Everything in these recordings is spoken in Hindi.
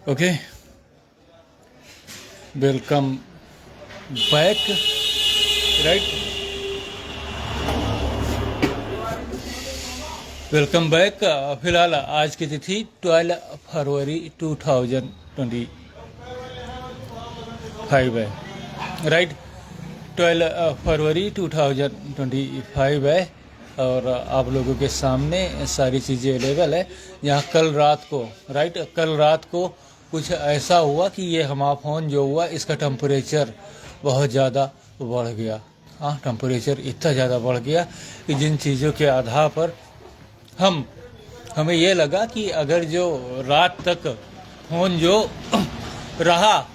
Okay, welcome back. Right, welcome back. फिलहाल आज की तिथि 12 फरवरी 2025 है। राइट, 12 फरवरी 2025 है और आप लोगों के सामने सारी चीज़ें अवेलेबल है। यहाँ कल रात को, राइट, कल रात को कुछ ऐसा हुआ कि ये हमारा फ़ोन जो हुआ इसका टेम्परेचर बहुत ज़्यादा बढ़ गया। हाँ, टेम्परेचर इतना ज़्यादा बढ़ गया कि जिन चीज़ों के आधार पर हमें ये लगा कि अगर जो रात तक फ़ोन जो रहा,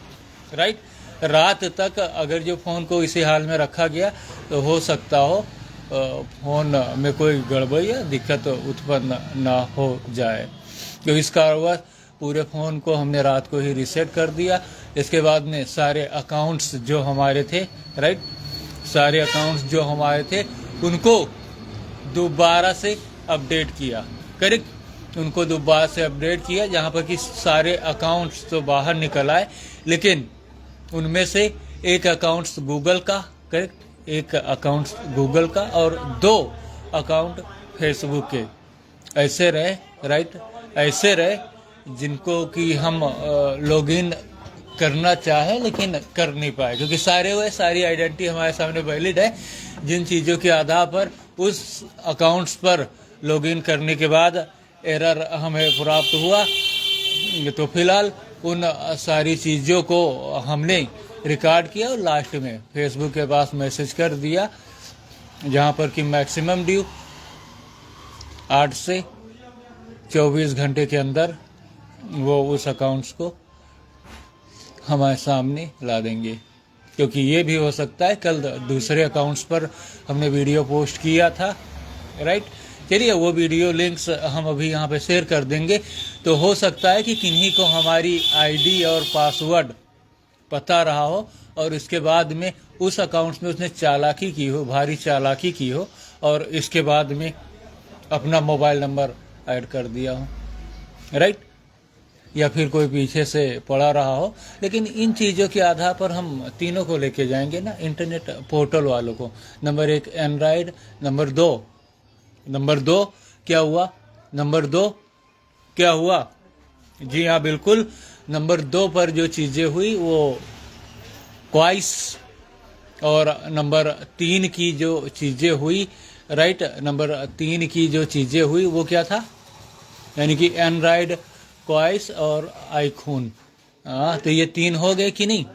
राइट, रात तक अगर जो फ़ोन को इसी हाल में रखा गया तो हो सकता हो फ़ोन में कोई गड़बड़ी या दिक्कत उत्पन्न ना हो जाए। तो इस कारणवश पूरे फ़ोन को हमने रात को ही रीसेट कर दिया। इसके बाद में सारे अकाउंट्स जो हमारे थे, राइट, सारे अकाउंट्स जो हमारे थे उनको दोबारा से अपडेट किया। करेक्ट, उनको दोबारा से अपडेट किया, जहाँ पर कि सारे अकाउंट्स तो बाहर निकल आए, लेकिन उनमें से एक अकाउंट्स गूगल का, करेक्ट, एक अकाउंट्स गूगल का और 2 अकाउंट फेसबुक के ऐसे रहे, राइट, ऐसे रहे जिनको कि हम लॉगिन करना चाहे लेकिन कर नहीं पाए, क्योंकि सारी आइडेंटिटी हमारे सामने वैलिड है। जिन चीज़ों के आधार पर उस अकाउंट्स पर लॉगिन करने के बाद एरर हमें प्राप्त हुआ, तो फिलहाल उन सारी चीज़ों को हमने रिकॉर्ड किया और लास्ट में फेसबुक के पास मैसेज कर दिया, जहाँ पर कि मैक्सिमम ड्यू 8 से 24 घंटे के अंदर वो उस अकाउंट्स को हमारे सामने ला देंगे। क्योंकि ये भी हो सकता है कल दूसरे अकाउंट्स पर हमने वीडियो पोस्ट किया था, राइट। चलिए, वो वीडियो लिंक्स हम अभी यहाँ पे शेयर कर देंगे। तो हो सकता है कि किन्हीं को हमारी आईडी और पासवर्ड पता रहा हो और इसके बाद में उस अकाउंट्स में उसने चालाकी की हो, भारी चालाकी की हो, और इसके बाद में अपना मोबाइल नंबर ऐड कर दिया हो, राइट, या फिर कोई पीछे से पड़ा रहा हो। लेकिन इन चीज़ों के आधार पर हम तीनों को लेके जाएंगे ना, इंटरनेट पोर्टल वालों को। नंबर 1 एंड्रॉयड, नंबर दो क्या हुआ, नंबर 2 क्या हुआ, जी हाँ बिल्कुल, नंबर 2 पर जो चीज़ें हुई वो क्वाइस, और नंबर 3 की जो चीज़ें हुई, राइट, नंबर 3 की जो चीज़ें हुई वो क्या था, यानी कि एंड्रॉयड, क्वाइस और आईखून। तो ये 3 हो गए कि नहीं,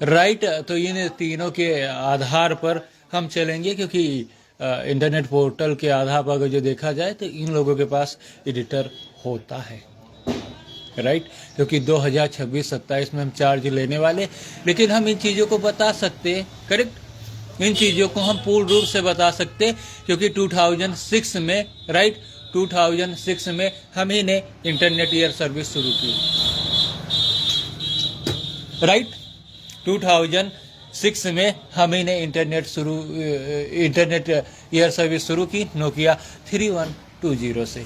राइट। तो इन तीनों के आधार पर हम चलेंगे, क्योंकि इंटरनेट पोर्टल के आधार पर अगर जो देखा जाए तो इन लोगों के पास एडिटर होता है, राइट, क्योंकि 2026-27 में हम चार्ज लेने वाले। लेकिन हम इन चीज़ों को बता सकते हैं, करेक्ट, इन चीज़ों को हम पूर्ण रूप से बता सकते, क्योंकि 2006 में, राइट, 2006 में हम ही ने इंटरनेट ईयर सर्विस शुरू की, राइट, 2006 में हम ही ने इंटरनेट ईयर सर्विस शुरू की नोकिया 3120 से,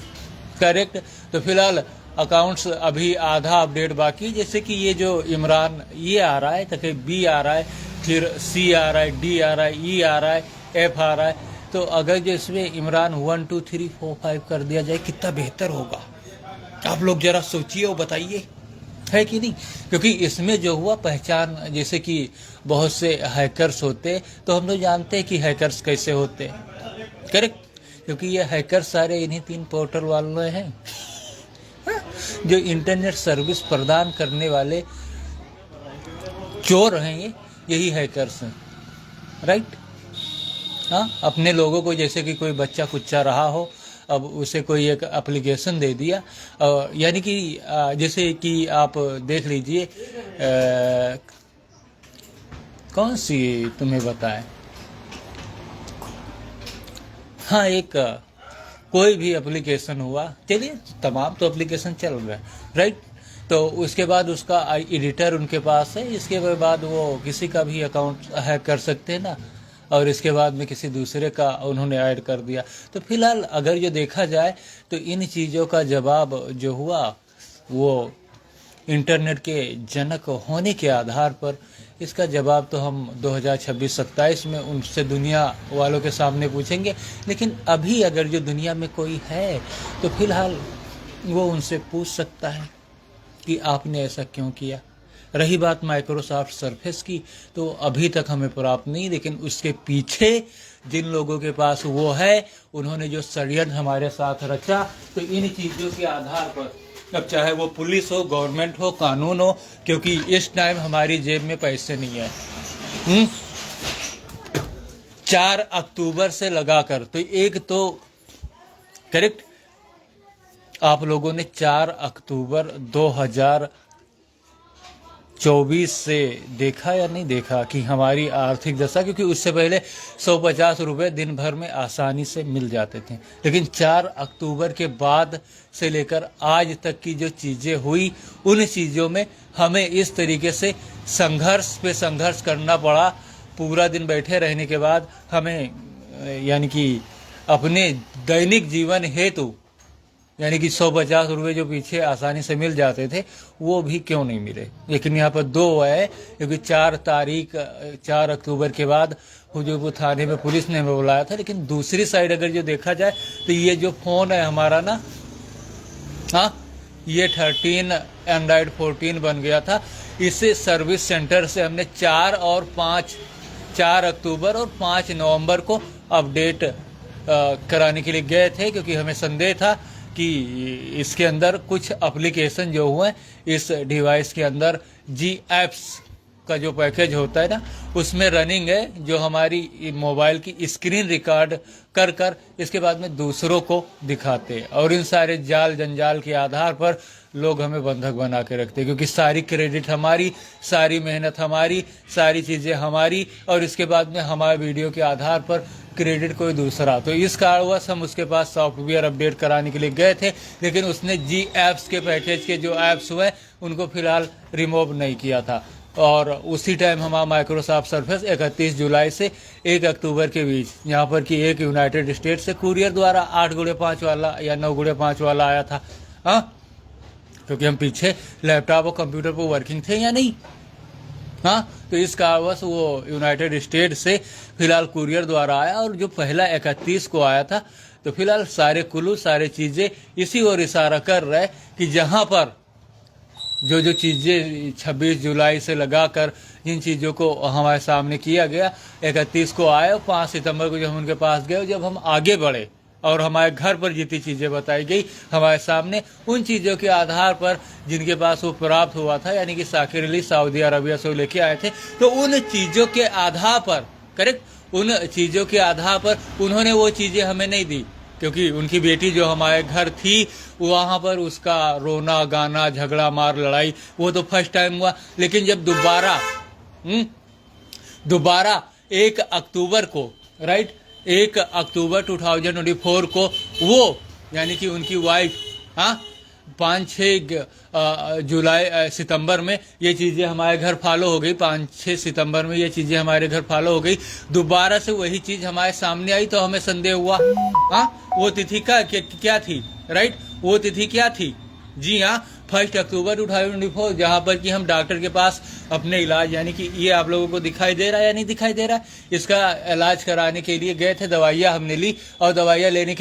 करेक्ट। तो फिलहाल अकाउंट्स अभी आधा अपडेट बाकी, जैसे कि ये जो इमरान ये आ रहा है, तक बी आ रहा है, फिर सी आ रहा है, डी आ रहा है, ई आ रहा है, एफ आ रहा है। तो अगर जो इसमें इमरान 1 2 3 4 5 कर दिया जाए कितना बेहतर होगा, आप लोग जरा सोचिए और बताइए, है कि नहीं। क्योंकि इसमें जो हुआ पहचान, जैसे कि बहुत से हैकर्स होते, तो हम लोग जानते हैं कि हैकर्स कैसे होते, करेक्ट, क्योंकि ये हैकर्स सारे इन्हीं 3 पोर्टल वाले हैं, जो इंटरनेट सर्विस प्रदान करने वाले चोर हैं, यही हैकर्स हैं, राइट। हाँ, अपने लोगों को, जैसे कि कोई बच्चा कुच्चा रहा हो, अब उसे कोई एक एप्लीकेशन दे दिया, यानी कि जैसे कि आप देख लीजिए, कौन सी तुम्हें बताएं, हाँ, एक कोई भी एप्लीकेशन हुआ, चलिए तमाम तो एप्लीकेशन चल रहा है, राइट। तो उसके बाद उसका एडिटर उनके पास है, इसके बाद वो किसी का भी अकाउंट हैक कर सकते हैं ना, और इसके बाद में किसी दूसरे का उन्होंने ऐड कर दिया। तो फिलहाल अगर ये देखा जाए तो इन चीज़ों का जवाब जो हुआ वो इंटरनेट के जनक होने के आधार पर इसका जवाब तो हम 2026-27 में उनसे दुनिया वालों के सामने पूछेंगे। लेकिन अभी अगर जो दुनिया में कोई है तो फिलहाल वो उनसे पूछ सकता है कि आपने ऐसा क्यों किया। रही बात माइक्रोसॉफ्ट सरफेस की, तो अभी तक हमें प्राप्त नहीं, लेकिन उसके पीछे जिन लोगों के पास वो है, उन्होंने जो षड्यंत्र हमारे साथ रचा, तो इन चीज़ों के आधार पर अब चाहे वो पुलिस हो, गवर्नमेंट हो, कानून हो, क्योंकि इस टाइम हमारी जेब में पैसे नहीं है। 4 अक्टूबर से लगाकर, तो एक तो करेक्ट आप लोगों ने 4 अक्टूबर 2024 से देखा या नहीं देखा कि हमारी आर्थिक दशा, क्योंकि उससे पहले 150 रुपये दिन भर में आसानी से मिल जाते थे, लेकिन 4 अक्टूबर के बाद से लेकर आज तक की जो चीज़ें हुई, उन चीज़ों में हमें इस तरीके से संघर्ष पे संघर्ष करना पड़ा। पूरा दिन बैठे रहने के बाद हमें यानी कि अपने दैनिक जीवन हेतु यानी कि 150 रुपये जो पीछे आसानी से मिल जाते थे, वो भी क्यों नहीं मिले। लेकिन यहाँ पर 2 है, क्योंकि 4 अक्टूबर के बाद हुजूरपुर थाने में पुलिस ने हमें बुलाया था। लेकिन दूसरी साइड अगर जो देखा जाए तो ये जो फ़ोन है हमारा ना, हाँ, ये 13 एंड्रॉयड 14 बन गया था। इसे सर्विस सेंटर से हमने 4 अक्टूबर और 5 नवंबर को अपडेट कराने के लिए गए थे, क्योंकि हमें संदेह था कि इसके अंदर कुछ एप्लीकेशन जो हुए इस डिवाइस के अंदर जी एप्स का जो पैकेज होता है ना, उसमें रनिंग है, जो हमारी मोबाइल की स्क्रीन रिकॉर्ड कर कर इसके बाद में दूसरों को दिखाते हैं। और इन सारे जाल जंजाल के आधार पर लोग हमें बंधक बना के रखते हैं, क्योंकि सारी क्रेडिट हमारी, सारी मेहनत हमारी, सारी चीज़ें हमारी, और इसके बाद में हमारे वीडियो के आधार पर क्रेडिट कोई दूसरा। तो इस कारणवश हम उसके पास सॉफ्टवेयर अपडेट कराने के लिए गए थे, लेकिन उसने जी एप्स के पैकेज के जो ऐप्स हुए उनको फिलहाल रिमूव नहीं किया था। और उसी टाइम हमारा माइक्रोसॉफ्ट सरफेस 31 जुलाई से 1 अक्टूबर के बीच, यहाँ पर कि एक यूनाइटेड स्टेट से कुरियर द्वारा 8x5 वाला या 9x5 वाला आया था। हाँ, क्योंकि हम पीछे लैपटॉप और कंप्यूटर पर वर्किंग थे या नहीं। हाँ, तो इस कारणवश वो यूनाइटेड स्टेट से फिलहाल कुरियर द्वारा आया, और जो पहला 31 को आया था, तो फिलहाल सारे कुल्लू सारे चीज़ें इसी ओर इशारा कर रहे कि जहाँ पर जो चीज़ें 26 जुलाई से लगाकर जिन चीज़ों को हमारे सामने किया गया, 31 को आए और 5 सितंबर को जब हम उनके पास गए, जब हम आगे बढ़े और हमारे घर पर जितनी चीज़ें बताई गई हमारे सामने, उन चीज़ों के आधार पर जिनके पास वो प्राप्त हुआ था, यानी कि साकिर अली सऊदी अरबिया से लेके आए थे, तो उन चीज़ों के आधार पर करेक्ट उन चीज़ों के आधार पर उन्होंने वो चीज़ें हमें नहीं दी, क्योंकि उनकी बेटी जो हमारे घर थी वहाँ पर उसका रोना गाना झगड़ा मार लड़ाई वो तो फर्स्ट टाइम हुआ। लेकिन जब दोबारा 1 अक्टूबर को 1 अक्टूबर 2024 को वो यानी कि उनकी वाइफ 5-6 सितंबर में ये चीज़ें हमारे घर फॉलो हो गई। 5-6 सितंबर में ये चीज़ें हमारे घर फॉलो हो गई। दोबारा से वही चीज़ हमारे सामने आई तो हमें संदेह हुआ। वो तिथि क्या थी? वो तिथि क्या थी? जी हाँ, 1 अक्टूबर 2024, जहाँ पर कि हम डॉक्टर के पास अपने इलाज, यानी कि ये आप लोगों को दिखाई दे रहा है या नहीं दिखाई दे रहा है, इसका इलाज कराने के लिए गए थे। दवाइयाँ हमने ली और दवाइयाँ लेने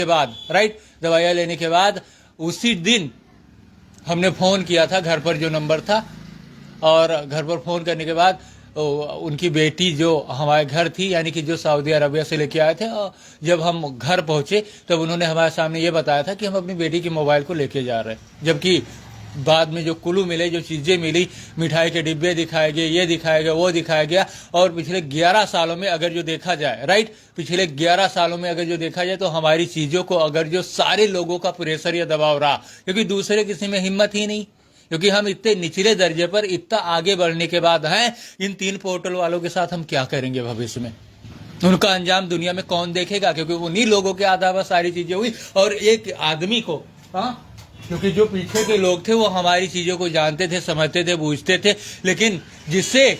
के बाद उसी दिन हमने फ़ोन किया था घर पर जो नंबर था, और घर पर फ़ोन करने के बाद उनकी बेटी जो हमारे घर थी, यानी कि जो सऊदी अरबिया से लेके आए थे, और जब हम घर पहुंचे तब उन्होंने हमारे सामने ये बताया था कि हम अपनी बेटी की मोबाइल को लेके जा रहे हैं। जबकि बाद में जो कुल्लू मिले, जो चीज़ें मिली, मिठाई के डिब्बे दिखाए गए, ये दिखाया गया, वो दिखाया गया। और पिछले 11 सालों में अगर जो देखा जाए पिछले 11 सालों में अगर जो देखा जाए तो हमारी चीज़ों को अगर जो सारे लोगों का प्रेशर या दबाव रहा, क्योंकि दूसरे किसी में हिम्मत ही नहीं, क्योंकि हम इतने निचले दर्जे पर इतना आगे बढ़ने के बाद हैं, इन 3 पोर्टल वालों के साथ हम क्या करेंगे भविष्य में? उनका अंजाम दुनिया में कौन देखेगा? क्योंकि उन्हीं लोगों के आधार पर सारी चीजें हुई। और एक आदमी को क्योंकि जो पीछे के लोग थे वो हमारी चीजों को जानते थे, समझते थे, बूझते थे, लेकिन जिससे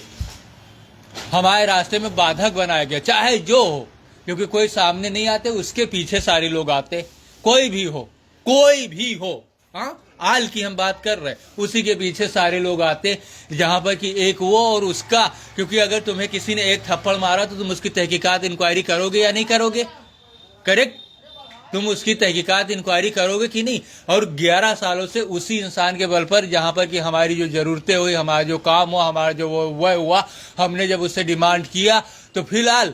हमारे रास्ते में बाधक बनाया गया, चाहे जो हो, क्योंकि कोई सामने नहीं आते, उसके पीछे सारे लोग आते। कोई भी हो, आल की हम बात कर रहे हैं, उसी के पीछे सारे लोग आते, जहां पर कि एक वो और उसका, क्योंकि अगर तुम्हें किसी ने एक थप्पड़ मारा तो तुम उसकी तहकीकात इंक्वायरी करोगे या नहीं करोगे? करेक्ट, तुम उसकी तहकीकात इंक्वायरी करोगे कि नहीं? और 11 सालों से उसी इंसान के बल पर, जहां पर कि हमारी जो जरूरतें हुई, हमारा जो काम हुआ, हमारा जो वो हुआ, हमने जब उससे डिमांड किया तो फिलहाल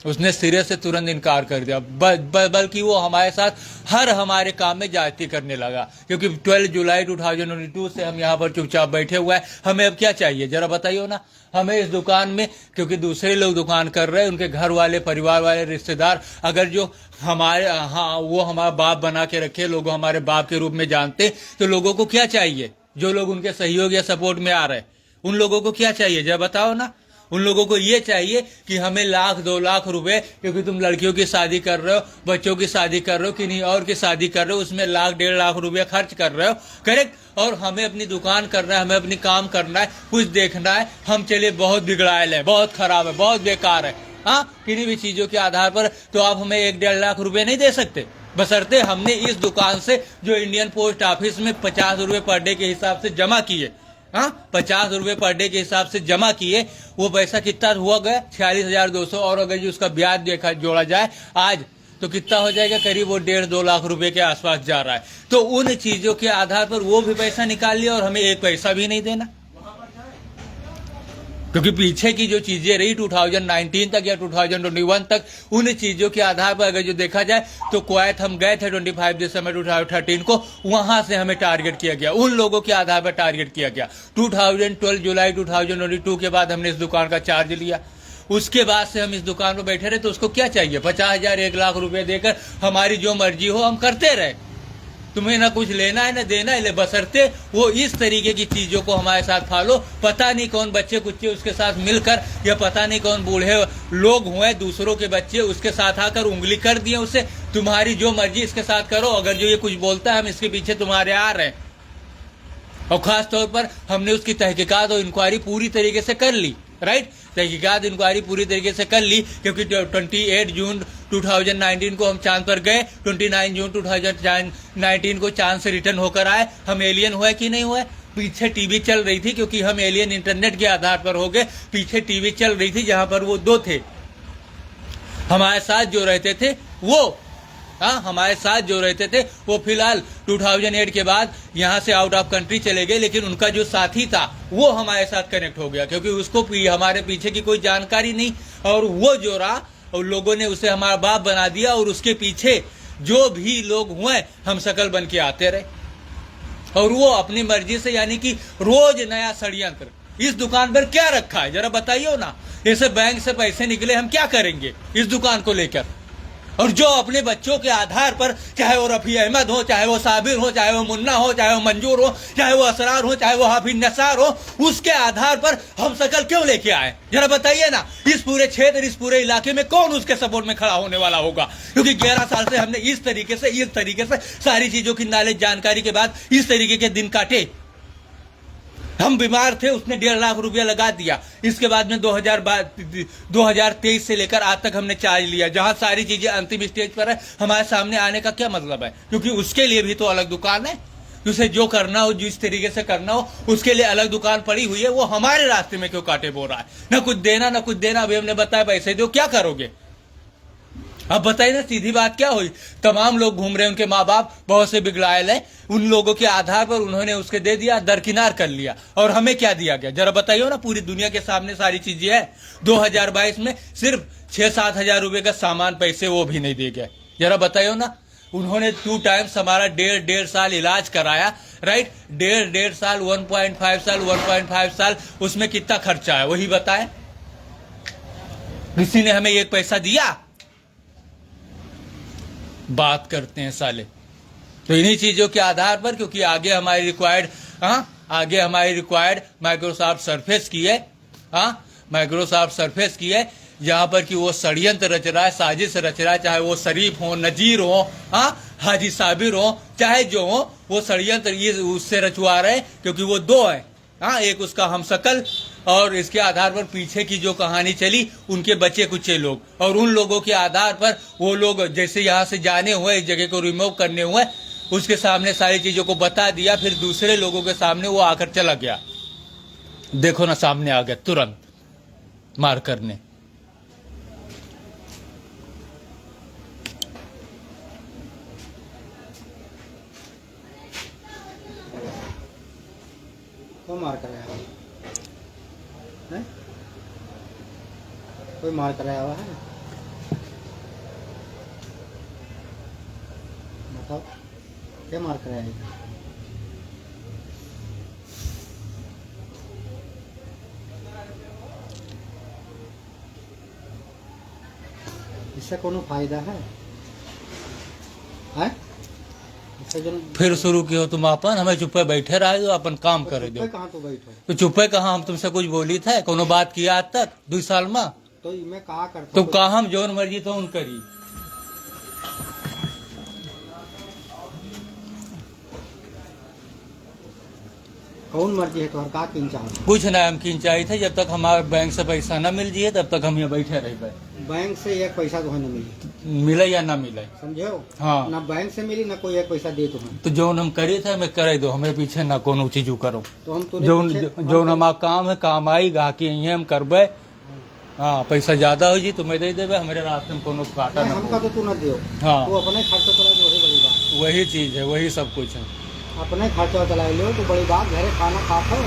उसने सिरे से तुरंत इनकार कर दिया। बल्कि वो हमारे साथ हर हमारे काम में जाती करने लगा, क्योंकि 12 जुलाई 2022 से हम यहाँ पर चुपचाप बैठे हुए हैं। हमें अब क्या चाहिए जरा बताइए ना? हमें इस दुकान में, क्योंकि दूसरे लोग दुकान कर रहे हैं, उनके घर वाले, परिवार वाले, रिश्तेदार, अगर जो हमारे, हाँ, वो हमारा बाप बना के रखे, लोग हमारे बाप के रूप में जानते, तो लोगों को क्या चाहिए? जो लोग उनके सहयोग या सपोर्ट में आ रहे हैं, उन लोगों को क्या चाहिए जरा बताओ ना? उन लोगों को ये चाहिए कि हमें 1-2 लाख रुपए, क्योंकि तुम लड़कियों की शादी कर रहे हो, बच्चों की शादी कर रहे हो, किन्हीं और की शादी कर रहे हो, उसमें 1-1.5 लाख रुपया खर्च कर रहे हो, करेक्ट? और हमें अपनी दुकान करना है, हमें अपनी काम करना है, कुछ देखना है, हम चले बहुत बिगड़ायल है, बहुत खराब है, बहुत बेकार है, हाँ, किन्हीं भी चीजों के आधार पर, तो आप हमें 1-1.5 लाख रुपए नहीं दे सकते? बशर्ते हमने इस दुकान से जो इंडियन पोस्ट ऑफिस में 50 रुपए पर डे के हिसाब से जमा किए, हाँ, 50 रुपए पर डे के हिसाब से जमा किए, वो पैसा कितना हुआ गया? 46,200। और अगर जो उसका ब्याज देखा जोड़ा जाए आज, तो कितना हो जाएगा? करीब वो 1.5-2 लाख रुपए के आसपास जा रहा है। तो उन चीजों के आधार पर वो भी पैसा निकाल लिया और हमें एक पैसा भी नहीं देना, क्योंकि पीछे की जो चीजें रही 2019 तक या 2021 तक, उन चीजों के आधार पर अगर जो देखा जाए तो कुवैत हम गए थे 25 दिसंबर 2013 को, वहां से हमें टारगेट किया गया, उन लोगों के आधार पर टारगेट किया गया। 2012 जुलाई 2022 के बाद हमने इस दुकान का चार्ज लिया, उसके बाद से हम इस दुकान पर बैठे रहे। तो उसको क्या चाहिए? 50,000 1 लाख रुपए देकर हमारी जो मर्जी हो हम करते रहे, तुम्हें ना कुछ लेना है ना देना है, बशर्ते वो इस तरीके की चीजों को हमारे साथ फॉलो, पता नहीं कौन बच्चे कुच्चे उसके साथ मिलकर, या पता नहीं कौन बूढ़े लोग हुए दूसरों के बच्चे उसके साथ आकर उंगली कर दिए उसे, तुम्हारी जो मर्जी इसके साथ करो, अगर जो ये कुछ बोलता है हम इसके पीछे तुम्हारे आ रहे हैं। और खास तौर पर हमने उसकी तहकीकात और इंक्वायरी पूरी तरीके से कर ली, राइट? तहकीकात इंक्वायरी पूरी तरीके से कर ली, क्योंकि 28 जून 2019 को हम चांद पर गए, 29 जून 2019 को चांद से रिटर्न होकर आए। हम एलियन हुए कि नहीं हुए? पीछे टीवी चल रही थी, क्योंकि हम एलियन इंटरनेट के आधार पर हो गए। पीछे टीवी चल रही थी जहां पर वो 2 थे हमारे साथ जो रहते थे, वो, हाँ, हमारे साथ जो रहते थे वो फिलहाल 2008 के बाद यहाँ से आउट ऑफ कंट्री चले गए, लेकिन उनका जो साथी था वो हमारे साथ कनेक्ट हो गया, क्योंकि उसको हमारे पीछे की कोई जानकारी नहीं, और वो जो रहा और लोगों ने उसे हमारा बाप बना दिया, और उसके पीछे जो भी लोग हुए हम शकल बन के आते रहे, और वो अपनी मर्जी से, यानी कि रोज नया षड्यंत्र। इस दुकान पर क्या रखा है जरा बताइए ना? जैसे बैंक से पैसे निकले, हम क्या करेंगे इस दुकान को लेकर? और जो अपने बच्चों के आधार पर, चाहे वो रफी अहमद हो, चाहे वो साबिर हो, चाहे वो मुन्ना हो, चाहे वो मंजूर हो, चाहे वो असरार हो, चाहे वो हाफिज नसार हो, उसके आधार पर हम शकल क्यों लेके आए जरा बताइए ना? इस पूरे क्षेत्र, इस पूरे इलाके में कौन उसके सपोर्ट में खड़ा होने वाला होगा? क्योंकि 11 साल से हमने इस तरीके से सारी चीजों की नॉलेज, जानकारी के बाद इस तरीके के दिन काटे। हम बीमार थे, उसने 1.5 लाख रुपया लगा दिया। इसके बाद में 2023 से लेकर आज तक हमने चार्ज लिया, जहां सारी चीजें अंतिम स्टेज पर है। हमारे सामने आने का क्या मतलब है? क्योंकि उसके लिए भी तो अलग दुकान है, उसे जो करना हो, जिस तरीके से करना हो, उसके लिए अलग दुकान पड़ी हुई है। वो हमारे रास्ते में क्यों कांटे बो रहा है? ना कुछ देना ना कुछ देना। अभी हमने बताया पैसे दो, क्या करोगे? अब बताइए ना, सीधी बात क्या हुई? तमाम लोग घूम रहे हैं, उनके माँ बाप बहुत से बिगड़ायल हैं, उन लोगों के आधार पर उन्होंने उसके दे दिया, दरकिनार कर लिया। और हमें क्या दिया गया जरा बताइए ना? पूरी दुनिया के सामने सारी चीजें है। 2022 में सिर्फ 6-7 हजार रुपए का सामान, पैसे वो भी नहीं दे गए। जरा बताइए ना, उन्होंने 2 टाइम्स हमारा 1.5 साल इलाज कराया, राइट? 1.5 साल, 1.5 साल, 1.5 साल, उसमें कितना खर्चा है वही बताएं। किसी ने हमें एक पैसा दिया? बात करते हैं साले। तो इन्हीं चीजों के आधार पर, क्योंकि आगे हमारी रिक्वायर्ड माइक्रोसॉफ्ट सरफेस की है, माइक्रोसॉफ्ट सरफेस की है, जहां पर कि वो षड्यंत्र रच रहा है, साजिश रच रहा है, चाहे वो शरीफ हो, नजीर हो, हाजी साबिर हो, चाहे जो हो, वो षड्यंत्र ये उससे रचवा रहे, क्योंकि वो 2 है। एक उसका हमशक्ल, और इसके आधार पर पीछे की जो कहानी चली, उनके बच्चे कुचे लोग, और उन लोगों के आधार पर वो लोग जैसे यहाँ से जाने हुए, एक जगह को रिमूव करने हुए, उसके सामने सारी चीजों को बता दिया, फिर दूसरे लोगों के सामने वो आकर चला गया। देखो ना, सामने आ गया तुरंत मार करने। कौन मार कराया हुआ है? कोई मार कराया हुआ है? बताओ क्या मार कराया है? इससे कोनो फायदा है? इससे जो फिर शुरू किया तुम अपन, हमें चुप्पे बैठे रहे हो, अपन काम करे दो। कहाँ तो बैठो? तो चुप्पे कहाँ, हम तुमसे कुछ बोली थे? कोनो बात किया आज तक 2 साल में? तो मैं कहा करता तुम कहा हम जोन मर्जी तो उन करी। कौन मर्जी है तो हर का किन चाहो? कुछ ना, हम किन चाहिए थे, जब तक हमारे बैंक से पैसा न मिल जाए तब तक हम यहाँ बैठे रह गए। बैंक से एक पैसा तो है न मिली, मिले या ना मिले, समझो? हाँ। ना बैंक से मिली ना कोई एक पैसा दे तुम्हें। तो जोन हम करे थे हमें करे दो, हमें पीछे ना कोनो चीज करो। तो हम जोन हमारा काम है, काम आई गाकी यही हम करबे। हाँ, पैसा ज्यादा हो जी तुम्हें दे देवे, हमारे रास्ते में कोनो काटा ना हमका तो तू न दियो। हाँ, तू अपने खर्चा चला जो वही बड़ी बात। वही चीज है, वही सब कुछ है। अपने खर्चा चला लो तो बड़ी बात। घरे खाना खाओ,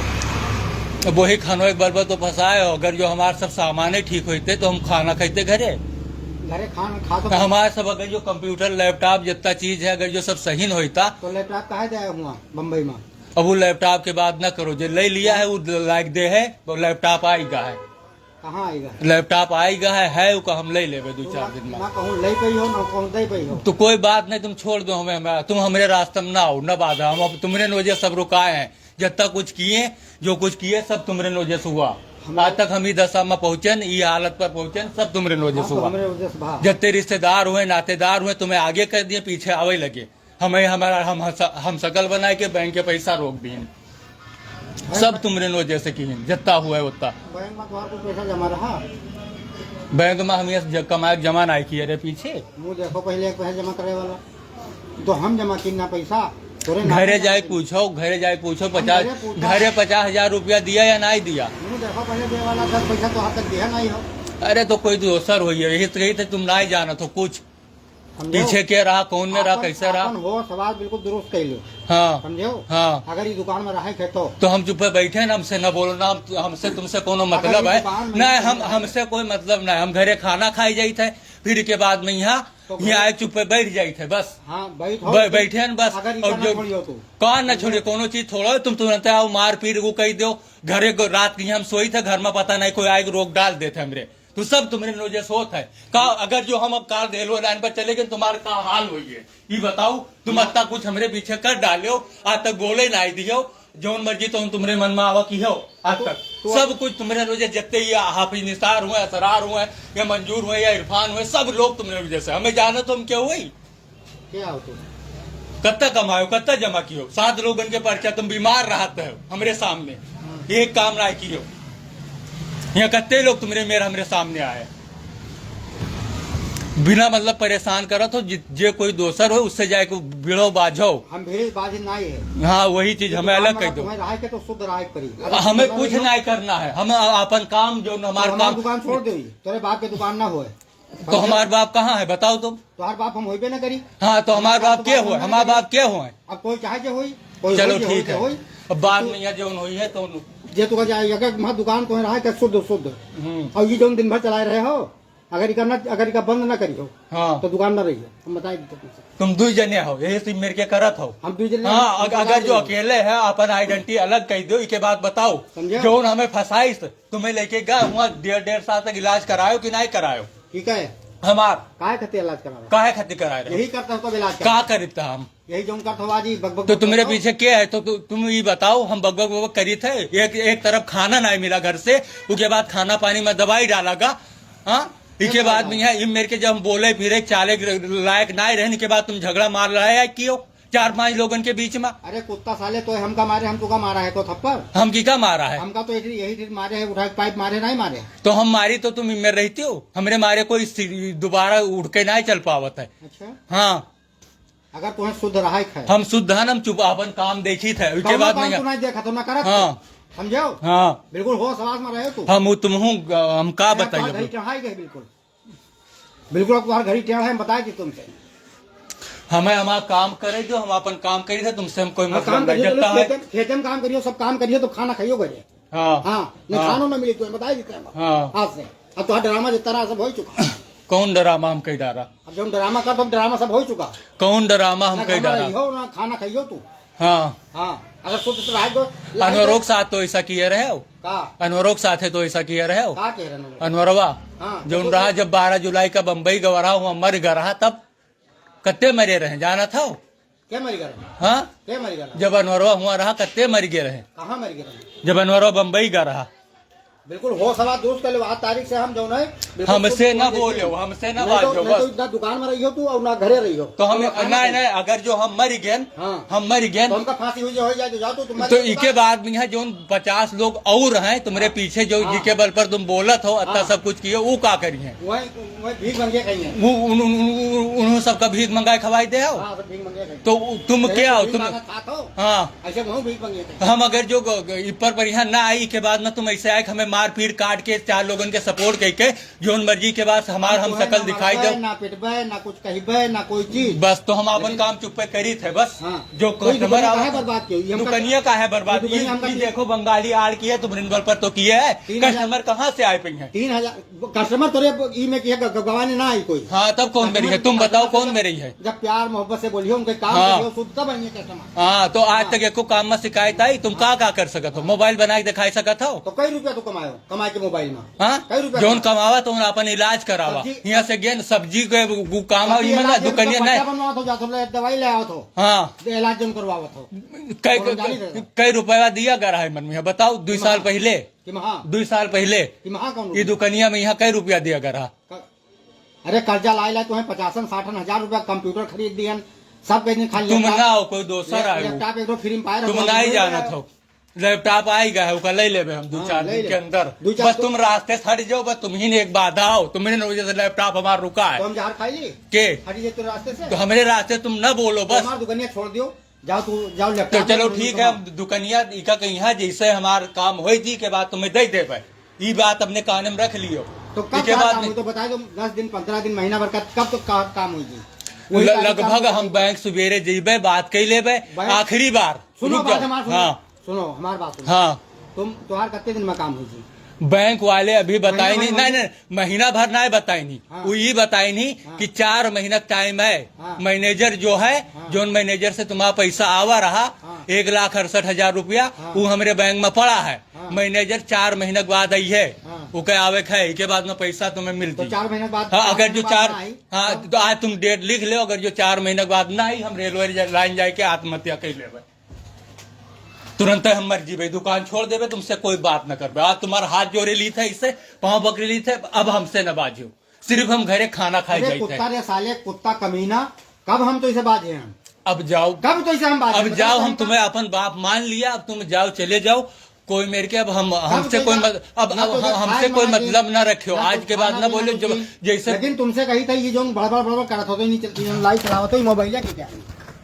वही खानो एक बार तो फंसाए हो। अगर जो हमारे सब सामान ठीक होते तो हम खाना खाते घरे। घरे खाना खा तो हमारे सब अगर जो कंप्यूटर लैपटॉप जितना चीज है अगर जो सब सही न होता तो लैपटॉप कहा जाए हुआ बम्बई में। अब वो लैपटॉप के बाद न करो, जो ले लिया है वो लाइक दे है, वो लैपटॉप आएगा है। कहाँ आएगा? लैपटॉप आएगा है वो हम ले लेवे 2-4 दिन में। ना कहूँ ले पई हो ना कहूँ दे पई हो। तो कोई बात नहीं, तुम छोड़ दो हमें, तुम हमारे रास्ते में ना आओ, न बाधा। हम अब तुम्हारे वजह सब रुकाए हैं, जब तक कुछ किए, जो कुछ किए सब तुम्हारे वजह से हुआ। आज तक हम ही दशा में पहुंचे, ये हालत पर पहुंचे, सब तुम्हारे वजह से हुआ। जितने रिश्तेदार हुए, नातेदार हुए, तुम्हें आगे कर दिए, पीछे आवे लगे। हमें हमारा हम शकल बनाए के बैंक के पैसा रोक दिए, सब तुम्हारे वजह से किए, जितना हुआ है उतना। बैंक में तुम्हारा कुछ पैसा जमा रहा? बैंक में हम ये कमाए जमा नहीं किए रे पीछे। मुँह देखो पहले एक पैसा जमा करे वाला तो हम जमा कितना पैसा घरे जाए पूछो, घरे जाए पूछो 50,000 रुपया दिया या नहीं दिया। मुँह देखो पहले दे वाला 10 पैसा तो हाथ तक दिया नहीं हो। अरे तो कोई दोसर हो, यही तो कही थे तुम नहीं जाना तो कुछ पीछे के रहा, कौन में रहा, कैसे रहा। हो सवाल बिल्कुल दुरुस्त कर लो। हाँ समझो? हाँ। अगर ये दुकान में रहे थे तो हम चुप बैठे ना, हमसे न बोलो ना, हमसे तुमसे कोनो मतलब है नहीं, हमसे कोई मतलब नहीं। हम घरे खाना खाई जाई थे, फिर के बाद में यहाँ आए चुप बैठ जाई थे बस। हाँ, बैठे न बस। और जो कौन न छोड़िए, कोनो चीज थोड़ा तुम तुरंत आओ मार पीट वो कही दो। घरे रात की हम सोई थे, घर में पता नहीं कोई आए रोक डाल देते हमरे, तो सब तुम्हारे वजह से होता है। का अगर जो हम अब कार रेलवे लाइन पर चले गए तुम्हारा क्या हाल हुई है ये बताओ। तुम अत्ता कुछ हमरे पीछे कर डालो, आज तक बोले नहीं दियो, जो मर्जी तो तुम्हारे मन में आवा की हो। आज तक सब कुछ तुम्हारे वजह, जितने ये हाफिज निसार हुए, असरार हुए, या मंजूर हुए, या इरफान हुए, सब लोग तुम्हारे वजह से। हमें जाना तो हम क्या हुई, क्या हो तुम? कत्ता कमायो, कत्ता जमा कियो, 7 लोगन के पर्चा, तुम बीमार रहते हो हमरे सामने, एक काम ना कियो। यहाँ कत्ते लोग तुम्हारे मेरे सामने आए बिना मतलब परेशान करो। तो जे कोई दोसर हो उससे जाए को बिड़ो बाझो। हम भीड़ बाजी नहीं है। हाँ, वही चीज हमें अलग कर दो। तो शुद्ध राय करी, हमें कुछ नहीं करना है, हम अपन काम जो हमारा काम। दुकान छोड़ दे, तेरे बाप के दुकान ना हो। तो हमारे बाप कहाँ है बताओ तुम? तुम्हारे बाप हम होइबे ना करी। हाँ, तो हमारे बाप क्या हुआ, हमारे बाप क्या हुआ? अब कोई चाहे जो होई, चलो ठीक है, अब बाद में यहाँ जो हुई है तो जे तो जाएगा वहाँ दुकान को रहा है शुद्ध शुद्ध। और ये जो दिन भर चलाए रहे हो, अगर इका बंद ना करी हो, हाँ, तो दुकान ना रही हो। हम बताए तुम 2 जने हो, यही तुम मेरे के करत हो। हम 2 जने। हाँ, अगर जो अकेले है अपन आइडेंटिटी अलग कह दो। इसके बाद बताओ जो हमें फंसाई तुम्हें लेके गए वहाँ 1.5 साल तक इलाज करायो कि नहीं करायो? ठीक है, हमार काहे खातिर इलाज करा? काहे खातिर कराए? यही करता हो इलाज का करता हम यही जो करता हुआ जी बकबक। तो तुम्हारे पीछे क्या है? तो तुम ये बताओ, हम बकबक बकबक करी थे। एक तरफ खाना नहीं मिला घर से, उसके बाद खाना पानी में दवाई डालागा। हाँ, इसके बाद में यहाँ मेरे के जब हम बोले फिरे चाले लायक नहीं रहने के बाद तुम झगड़ा मार रहे है क्यों 4-5 लोगन के बीच में? अरे कुत्ता साले तो हमका मारे, हम तो का मारा है तो थप्पड़? हम की का मारा है? हमका तो यही मारे है, उठा पाइप मारे नहीं मारे। तो हम मारी तो तुम में रहती हो, हमरे मारे कोई दोबारा उठ के नहीं चल पावत है। अच्छा, हाँ, अगर तुम्हें शुद्ध रहा है हम शुद्ध हन, हम चुप अपन काम देखी थे उसके बाद नहीं नहीं देखा तो ना करत हाँ समझो हाँ बिल्कुल हो सवास में रहे तू हम तुम हूँ हम का बताइए घड़ी टेढ़ाई गए बिल्कुल बिल्कुल तुम्हारा घड़ी टेढ़ा है बताए थी तुमसे हमें हमारा काम करे जो हम अपन काम करी थे तुमसे हम कोई काम मतलब नहीं जगता है खेते में काम करियो सब काम करियो तो खाना खाइयो घरे हाँ हाँ नहीं खानो ना मिली तुम्हें बताई देते हैं हाँ आज से अब तो ड्रामा जितना सब हो चुका कौन ड्रामा हम कही डारा अब जब ड्रामा कर तो ड्रामा सब हो चुका कौन ड्रामा हम कही डारा हो ना खाना खाइयो तू हाँ हाँ अगर शुद्ध रहा तो अनवरोग साथ तो ऐसा किए रहे हो का अनवरोग साथ है तो ऐसा किए रहे हो का कह रहे हैं अनवरवा हाँ जो रहा जब 12 जुलाई का बम्बई गवरा हुआ मर गया रहा तब कत्ते मरे रहे जाना था क्या मर गया हाँ क्या मर गया जब अनवरवा हुआ रहा कत्ते मर गए रहे कहाँ मर गया जब अनवरवा बम्बई गया रहा बिल्कुल हो सवा दोस्त कल आज तारीख से हम जो है हमसे न बोलो हमसे न बात हो बस ना दुकान में रही हो तू और ना घरे रही हो तो हम नहीं नहीं अगर जो हम मर गए हाँ। हम मर गए तो हमका फांसी हुई हो जाए तो जाओ तुम तो इके बाद में जो 50 लोग और हैं तुम्हारे पीछे जो जिके बल पर तुम बोलत हो अत्ता सब कुछ किए वो का करिए वही भीख मंगे कहीं है वो उन्होंने सबका भीख मंगाए खवाई दे हो हाँ, सब भीख मंगे कहीं तो तुम क्या हो तुम हाँ ऐसे वहाँ भीख मंगे कहीं हम अगर जो ऊपर पर यहाँ ना आई के बाद में तुम ऐसे आए हमें मार पीट काट के 4 लोगों के सपोर्ट करके जो मर्जी के बाद हमार हम शकल दिखाई दो ना पिटबे ना कुछ कहबे ना कोई चीज बस तो हम अपन काम चुप्पे करी थे बस हाँ। जो कस्टमर है बर्बाद की दुकनिया का है बर्बाद ये देखो बंगाली आड़ की है तुम बल पर तो किए है कस्टमर कहाँ से आए पे हैं 3000 कस्टमर तोरे ई में किया गवाने ना आई कोई हाँ तब कौन मेरी है तुम बताओ कौन मेरी है जब प्यार मोहब्बत से बोलियो उनके काम हाँ। करियो शुद्ध तब आएंगे कस्टमर हाँ तो आज तक एको काम में शिकायत आई तुम का कर सकत हो मोबाइल बना के दिखाई सकत हो तो कई रुपया तो कमायो कमाए के मोबाइल में हाँ कई रुपया जोन कमावा तो अपन इलाज करावा यहाँ से गेन सब्जी के काम दुकनिया नहीं बनवा तो जातो दवाई ले आओ तो हाँ इलाज जम करवावत हो कई रुपया दिया गया है मन में बताओ 2 साल पहले कि महा 2 साल पहले कि महा कौन ये दुकनिया में यहाँ कई रुपया दिया गया अरे कर्जा लाए तुम्हें 50-60 हजार रुपया कंप्यूटर खरीद दियन सब कहीं खाली तुम ना हो कोई दोसर आए लैपटॉप एक फ्री में पाए तुम ना ही जाना था लैपटॉप आएगा है ले लेबे हम 2-4 दिन के अंदर बस तुम रास्ते से हट जाओ बस तुम ही ने एक बाधा हो तुम्हें वजह से लैपटॉप हमारा रुका है तो हम जहर खाई के हटी तो रास्ते से तो हमारे रास्ते तुम न बोलो बस हमारी दुकानिया छोड़ दियो जाओ तू जाओ तो लैपटॉप चलो ठीक है दुकनिया इका कहीं है जैसे हमारा काम हो जी के बाद तुम्हें दे दे ये बात अपने कान में रख लियो तो कब के बाद तो बता दो 10 दिन 15 दिन महीना भर का कब तो काम हुई लगभग हम बैंक सवेरे जेबे बात कही लेबे आखिरी बार सुनो रुक बात जाओ। हमारी हाँ सुनो हमारी बात सुनो हाँ तुम तुम्हार कितने दिन में काम हुई थी बैंक वाले अभी बताए नहीं महीना नहीं महीना भर ना बताए नहीं हाँ। वो ये बताए नहीं हाँ। कि 4 महीना टाइम है हाँ। मैनेजर जो है हाँ। जो मैनेजर से तुम्हारा पैसा आवा रहा हाँ। 1,68,000 रुपया हाँ। वो हमारे बैंक में पड़ा है हाँ। मैनेजर 4 महीने के बाद आई है हाँ। वो क्या आवे है के बाद में पैसा तुम्हें तो मिलती 4 महीने बाद हाँ अगर जो 4 आई हाँ तो आज तुम डेट लिख लो अगर जो 4 महीने के बाद ना आई हम रेलवे लाइन जाके आत्महत्या कर ले तुरंत हम मर जी भाई दुकान छोड़ देवे तुमसे कोई बात न करबे आज तुम्हारा हाथ जोड़े ली थे इससे पाँव पकड़े ली थे अब हमसे न बाजियो सिर्फ हम घरे खाना खाए अरे जाते कुत्ता रे साले कुत्ता कमीना कब हम तो इसे बाजे हैं अब जाओ कब तो इसे हम बाजे अब जाओ हम तुम्हें अपन बाप मान लिया अब तुम जाओ चले जाओ कोई मेरे के अब हम हमसे कोई अब हमसे कोई मतलब न रखियो आज के बाद न बोले जैसे लेकिन तुमसे कही था ये जो बड़बड़ करत हो नहीं लाइट चलावत हो मोबाइल की क्या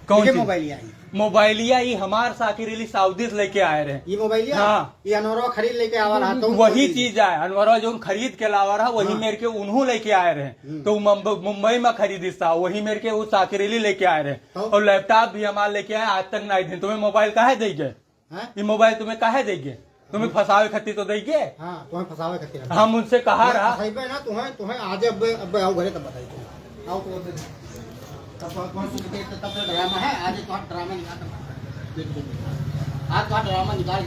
कौन मोबाइल मोबाइलिया ये हमार साकिर सऊदी से लेके आए रहे ये मोबाइल हाँ ये अनवरवा खरीद लेके आवा रहा तो वही चीज है अनवरवा जो खरीद के लावा रहा वही मेरे के उन्हों लेके आए रहे तो मुंबई में खरीदी था वही मेरे के वो साकिरेली लेके आए रहे और लैपटॉप भी हमारे लेके आए आज तक नहीं थे तुम्हें मोबाइल काहे देंगे ये मोबाइल तुम्हें काहे देंगे तुम्हें फंसावे खती तो देंगे तुम्हें फंसावे खती हम उनसे कहा रहा ना तुम्हें आज अब आओ घरे तब बताइए आओ तब ड्रामा है आज तो ड्रामा आज तो ड्रामा निकाल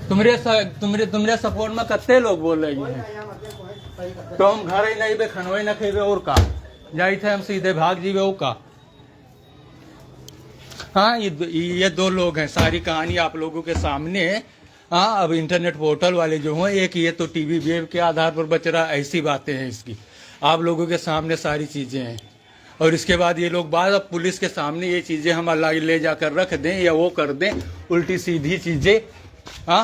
तुम्हारे सपोर्ट में कत्ते लोग बोल रहे हैं तो हम घर ही नहीं बे खनवे न खेबे और का जाई थे हम सीधे भाग जीवे वो का हाँ ये 2 लोग हैं सारी कहानी आप लोगों के सामने है हाँ अब इंटरनेट पोर्टल वाले जो हैं एक ये तो टीवी वेब के आधार पर बच रहा ऐसी बातें हैं इसकी आप लोगों के सामने सारी चीजें हैं और इसके बाद ये लोग बाद अब पुलिस के सामने ये चीजें हम ले जाकर रख दें या वो कर दें उल्टी सीधी चीजें हाँ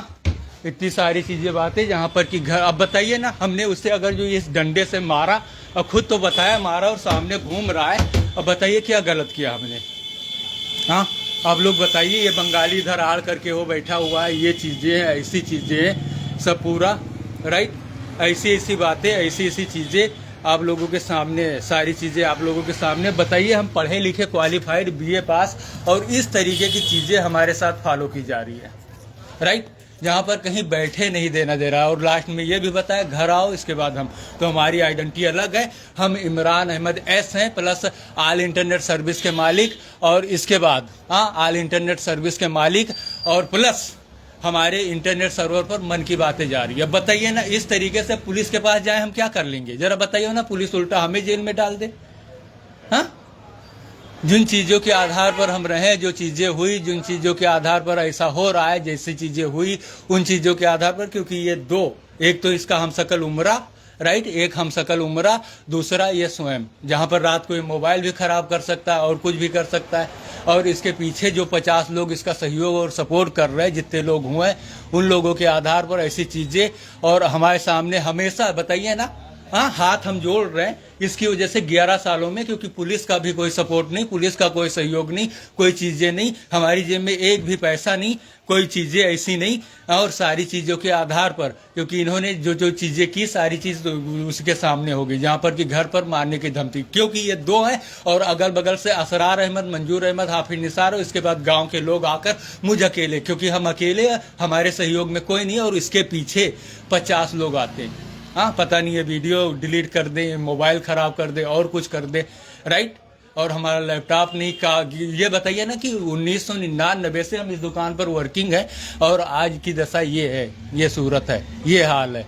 इतनी सारी चीजें बातें जहाँ पर कि घर अब बताइए ना हमने उसे अगर जो इस डंडे से मारा और खुद तो बताया मारा और सामने घूम रहा है अब बताइए क्या गलत किया हमने हाँ, आप लोग बताइए, ये बंगाली इधर आड़ करके वो बैठा हुआ है, ये चीज़ें हैं, ऐसी चीज़ें हैं सब पूरा, राइट। ऐसी ऐसी बातें, ऐसी ऐसी चीज़ें आप लोगों के सामने, सारी चीज़ें आप लोगों के सामने। बताइए, हम पढ़े लिखे, क्वालिफाइड, बीए पास, और इस तरीके की चीज़ें हमारे साथ फॉलो की जा रही है, राइट। जहाँ पर कहीं बैठे नहीं देना दे रहा, और लास्ट में ये भी बताया घर आओ इसके बाद हम, तो हमारी आइडेंटिटी अलग है। हम इमरान अहमद एस हैं, प्लस ऑल इंटरनेट सर्विस के मालिक, और इसके बाद ऑल इंटरनेट सर्विस के मालिक, और प्लस हमारे इंटरनेट सर्वर पर मन की बातें जा रही है। अब बताइए ना, इस तरीके से पुलिस के पास जाए हम क्या कर लेंगे? जरा बताइए ना, पुलिस उल्टा हमें जेल में डाल दे। हाँ, जिन चीज़ों के आधार पर हम रहे, जो चीज़ें हुई, जिन चीज़ों के आधार पर ऐसा हो रहा है, जैसी चीज़ें हुई उन चीज़ों के आधार पर, क्योंकि ये दो, एक तो इसका हमशक्ल उम्रा, राइट, एक हमशक्ल उम्रा, दूसरा ये स्वयं, जहाँ पर रात को ये मोबाइल भी खराब कर सकता है और कुछ भी कर सकता है। और इसके पीछे जो 50 लोग इसका सहयोग और सपोर्ट कर रहे हैं, जितने लोग हुए हैं, उन लोगों के आधार पर ऐसी चीज़ें, और हमारे सामने हमेशा बताइए ना, हाँ, हाथ हम जोड़ रहे हैं इसकी वजह से 11 सालों में, क्योंकि पुलिस का भी कोई सपोर्ट नहीं, पुलिस का कोई सहयोग नहीं, कोई चीज़ें नहीं, हमारी जेब में एक भी पैसा नहीं, कोई चीज़ें ऐसी नहीं, और सारी चीज़ों के आधार पर, क्योंकि इन्होंने जो जो चीज़ें की, सारी चीज़ तो उसके सामने हो गई, जहाँ पर कि घर पर मारने की धमकी, क्योंकि ये दो हैं, और अगल बगल से असरार अहमद, मंजूर अहमद, हाफिज निसार, और इसके बाद गाँव के लोग आकर मुझ अकेले, क्योंकि हम अकेले, हमारे सहयोग में कोई नहीं, और इसके पीछे 50 लोग आते हैं। हाँ, पता नहीं, ये वीडियो डिलीट कर दे, मोबाइल ख़राब कर दे, और कुछ कर दे, राइट। और हमारा लैपटॉप नहीं का, ये बताइए ना कि 1999 से हम इस दुकान पर वर्किंग है, और आज की दशा ये है, ये सूरत है, ये हाल है।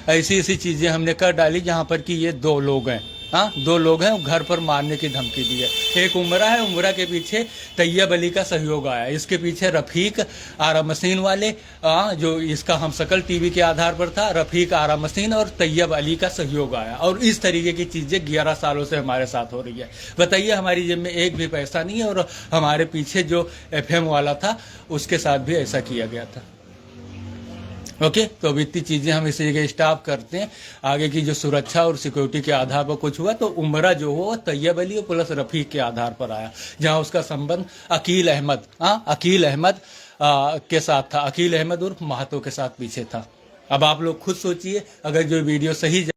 ऐसी ऐसी चीज़ें हमने कर डाली, जहाँ पर कि ये दो लोग हैं, हाँ, दो लोग हैं, घर पर मारने की धमकी दी है। एक उमरा है, उमरा के पीछे तैयब अली का सहयोग आया, इसके पीछे रफ़ीक आरा मशीन वाले, जो इसका हमशक्ल टीवी के आधार पर था, रफ़ीक आरा मशीन और तैयब अली का सहयोग आया, और इस तरीके की चीज़ें 11 सालों से हमारे साथ हो रही है। बताइए, हमारी जेब में एक भी पैसा नहीं है, और हमारे पीछे जो FM वाला था उसके साथ भी ऐसा किया गया था। ओके, तो अब इतनी चीज़ें हम इसी जगह स्टॉप करते हैं। आगे की जो सुरक्षा और सिक्योरिटी के आधार पर कुछ हुआ, तो उमरा जो हो तैयब अली प्लस रफ़ीक के आधार पर आया, जहां उसका संबंध अकील अहमद, अकील अहमद के साथ था, अकील अहमद उर्फ महतो के साथ पीछे था। अब आप लोग खुद सोचिए, अगर जो वीडियो सही,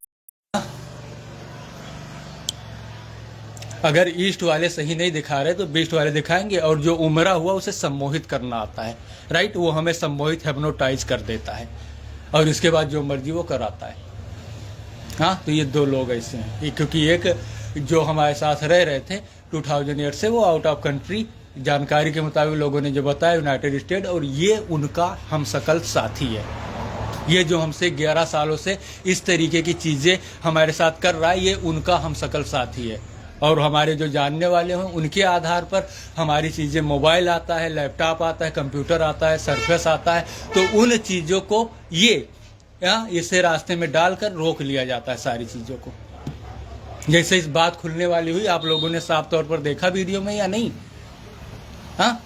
अगर ईस्ट वाले सही नहीं दिखा रहे तो वेस्ट वाले दिखाएंगे, और जो उमरा हुआ उसे सम्मोहित करना आता है, राइट, वो हमें सम्मोहित, हिप्नोटाइज कर देता है, और इसके बाद जो मर्जी वो कराता है। हाँ, तो ये दो लोग ऐसे हैं, क्योंकि एक जो हमारे साथ रह रहे थे 2008 से, वो आउट ऑफ कंट्री, जानकारी के मुताबिक लोगों ने जो बताया, यूनाइटेड स्टेट, और ये उनका हमशक्ल साथी है। ये जो हमसे 11 सालों से इस तरीके की चीज़ें हमारे साथ कर रहा है, ये उनका हमशक्ल साथी है। और हमारे जो जानने वाले हों उनके आधार पर हमारी चीज़ें, मोबाइल आता है, लैपटॉप आता है, कंप्यूटर आता है, सरफेस आता है, तो उन चीज़ों को ये इसे रास्ते में डालकर रोक लिया जाता है, सारी चीज़ों को। जैसे इस बात खुलने वाली हुई, आप लोगों ने साफ तौर पर देखा वीडियो में या नहीं? हाँ,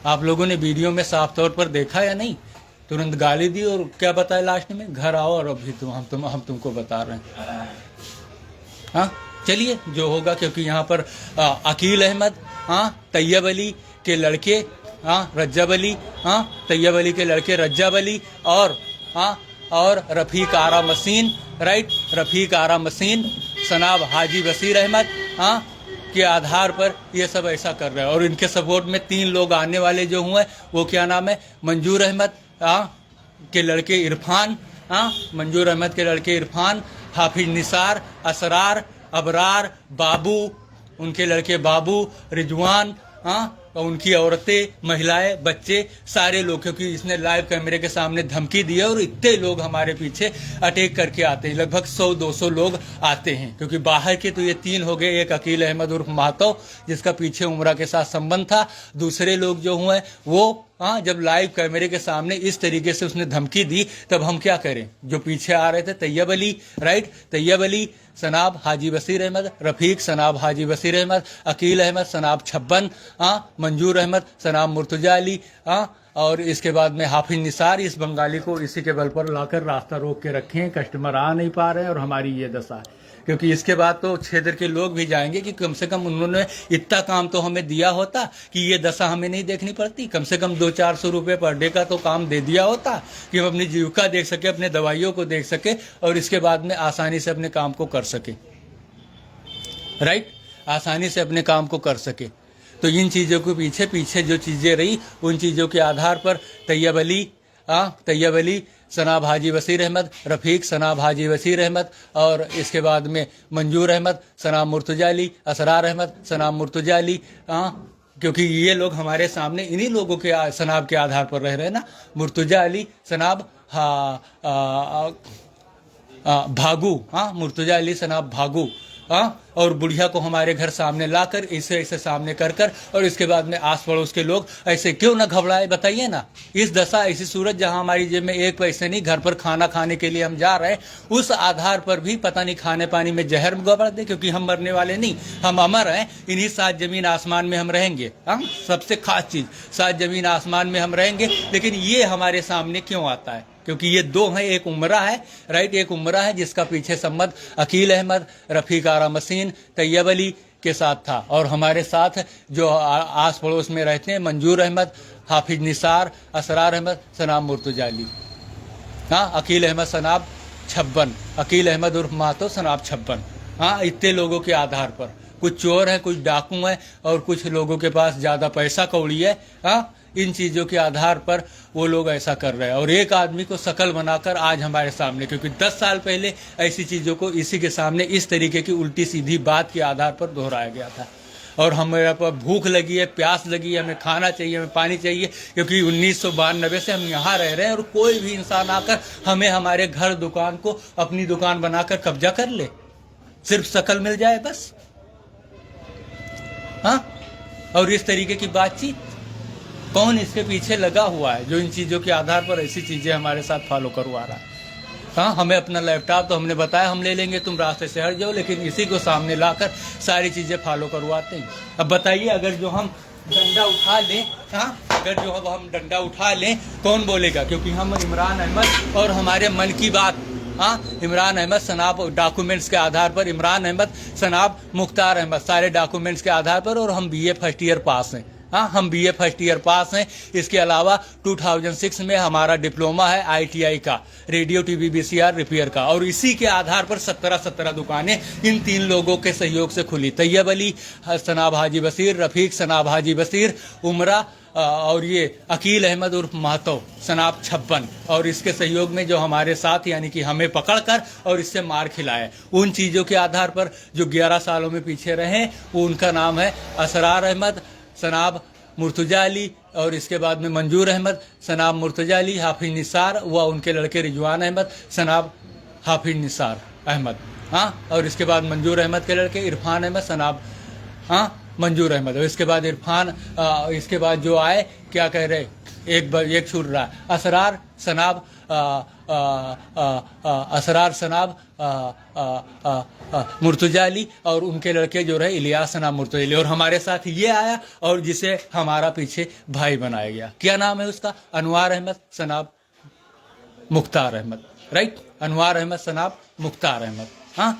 आप लोगों ने वीडियो में साफ तौर पर देखा या नहीं? तुरंत गाली दी, और क्या बताया लास्ट में, घर आओ, और अभी हम तुमको बता रहे हैं। हाँ, चलिए जो होगा, क्योंकि यहाँ पर अकील अहमद, तैयब अली के लड़के, रज्जाब अली, तैयब अली के लड़के रज्जाब अली, और रफ़ीक आरा मशीन, राइट, रफ़ीक आरा मशीन, सनाब हाजी बशीर अहमद, के आधार पर ये सब ऐसा कर रहे हैं। और इनके सपोर्ट में 3 लोग आने वाले जो हुए, वो क्या नाम है, मंजूर अहमद के लड़के इरफान, मंजूर अहमद के लड़के इरफान, हाफिज निसार, असरार, अबरार, बाबू, उनके लड़के बाबू, रिजवान, और उनकी औरतें, महिलाएं, बच्चे, सारे लोग, क्योंकि इसने लाइव कैमरे के सामने धमकी दी है, और इतने लोग हमारे पीछे अटैक करके आते हैं, लगभग 100-200 लोग आते हैं, क्योंकि बाहर के तो ये 3 हो गए, एक अकील अहमद उर्फ महतो, जिसका पीछे उमरा के साथ संबंध था, दूसरे लोग जो हुए वो, जब लाइव कैमरे के सामने इस तरीके से उसने धमकी दी, तब हम क्या करें? जो पीछे आ रहे थे, तैयब अली, राइट, तैयब अली, सनाब हाजी बशीर अहमद, रफ़ीक सनाब हाजी बशीर अहमद, अकील अहमद सनाब छब्बन, मंजूर अहमद सनाब मुर्तजा अली, और इसके बाद में हाफिज निसार, इस बंगाली को इसी के बल पर लाकर रास्ता रोक के रखे हैं, कस्टमर आ नहीं पा रहे हैं, और हमारी ये दशा है। क्योंकि इसके बाद तो क्षेत्र के लोग भी जाएंगे कि कम से कम उन्होंने इतना काम तो हमें दिया होता कि ये दशा हमें नहीं देखनी पड़ती। कम से कम 200-400 रुपये पर डे का तो काम दे दिया होता कि हम अपनी जीविका देख सके, अपने दवाइयों को देख सके और इसके बाद में आसानी से अपने काम को कर सके। राइट, आसानी से अपने काम को कर सके। तो इन चीज़ों के पीछे पीछे जो चीज़ें रही, उन चीज़ों के आधार पर तैयब अली सनाब हाजी वसीर अहमद, रफ़ीक सनाब हाजी वसीर अहमद, और इसके बाद में मंजूर अहमद सनाब मुर्तजा अली, असरार अहमद सनाब मुर्तजा अली, क्योंकि ये लोग हमारे सामने इन्हीं लोगों के सनाब के आधार पर रह रहे हैं ना। मुर्तजा अली सनाब भागू, मुर्तजा अली सनाब भागू, और बुढ़िया को हमारे घर सामने लाकर इसे सामने कर और इसके बाद में आस पड़ोस के लोग ऐसे क्यों ना घबराए, बताइए ना। इस दशा, ऐसी सूरत जहां हमारी जेब में एक पैसे नहीं, घर पर खाना खाने के लिए हम जा रहे हैं, उस आधार पर भी पता नहीं खाने पानी में जहर गड़बड़ दे, क्योंकि हम मरने वाले नहीं, हम अमर हैं। इन्हीं 7 जमीन आसमान में हम रहेंगे। सबसे खास चीज, 7 जमीन आसमान में हम रहेंगे। लेकिन ये हमारे सामने क्यों आता है? क्योंकि ये 2 हैं, एक उमरा है, राइट, एक उमरा है जिसका पीछे संबंध अकील अहमद, रफ़ीक आरा मसीन, तैयब अली के साथ था, और हमारे साथ जो आस पड़ोस में रहते हैं मंजूर अहमद, हाफिज निसार, असरार अहमद सनाब मुर्तजा अली, अकील अहमद सनाब 56, अकील अहमद उर्फ मातो सनाब 56। इतने लोगों के आधार पर कुछ चोर हैं, कुछ डाकू हैं और कुछ लोगों के पास ज़्यादा पैसा कौड़ी है। इन चीज़ों के आधार पर वो लोग ऐसा कर रहे हैं, और एक आदमी को शकल बनाकर आज हमारे सामने, क्योंकि 10 साल पहले ऐसी चीज़ों को इसी के सामने इस तरीके की उल्टी सीधी बात के आधार पर दोहराया गया था। और हमारे पर भूख लगी है, प्यास लगी है, हमें खाना चाहिए, हमें पानी चाहिए, क्योंकि 1992 से हम यहाँ रह रहे हैं और कोई भी इंसान आकर हमें हमारे घर दुकान को अपनी दुकान बनाकर कब्जा कर ले, सिर्फ शकल मिल जाए बस। और इस तरीके की बातचीत, कौन इसके पीछे लगा हुआ है जो इन चीज़ों के आधार पर ऐसी चीज़ें हमारे साथ फॉलो करवा रहा है? हमें अपना लैपटॉप तो हमने बताया हम ले लेंगे, तुम रास्ते से हट जाओ, लेकिन इसी को सामने लाकर सारी चीज़ें फॉलो करवाते हैं। अब बताइए, अगर जो हम डंडा उठा लें, अगर जो हम डंडा उठा लें, कौन बोलेगा? क्योंकि हम इमरान अहमद और हमारे मन की बात, इमरान अहमद सनाब डॉक्यूमेंट्स के आधार पर, इमरान अहमद सनाब मुख्तार अहमद सारे डॉक्यूमेंट्स के आधार पर, और हम BA फर्स्ट ईयर पास हैं। हम BA फर्स्ट ईयर पास हैं। इसके अलावा 2006 में हमारा डिप्लोमा है ITI का, रेडियो TV VCR रिपेयर का, और इसी के आधार पर 17 दुकानें इन 3 लोगों के सहयोग से खुली। तैयब अली सनाब हाजी वसीर, रफ़ीक सनाब हाजी वसीर, उमरा, और ये अकील अहमद उर्फ महतो सनाब 56, और इसके सहयोग में जो हमारे साथ, यानी कि हमें पकड़कर और इससे मार खिलाए, उन चीज़ों के आधार पर जो 11 सालों में पीछे रहे, उनका नाम है असरार अहमद सनाब मुर्तजा अली, और इसके बाद में मंजूर अहमद सनाब मुर्तजा अली, हाफिज निसार व उनके लड़के रिजवान अहमद सनाब हाफिज निसार अहमद, और इसके बाद मंजूर अहमद के लड़के इरफान अहमद सनाब मंजूर अहमद, और इसके बाद इरफान, इसके बाद जो आए क्या कह रहे, एक छूट रहा है, असरार सनाब असरार सनाब मुर्तजा अली, और उनके लड़के जो रहे इलियास सनाब मुर्तजा अली, और हमारे साथ ये आया और जिसे हमारा पीछे भाई बनाया गया। क्या नाम है उसका? अनवार अहमद सनाब मुख्तार अहमद, राइट, अनवार अहमद सनाब मुख्तार अहमद,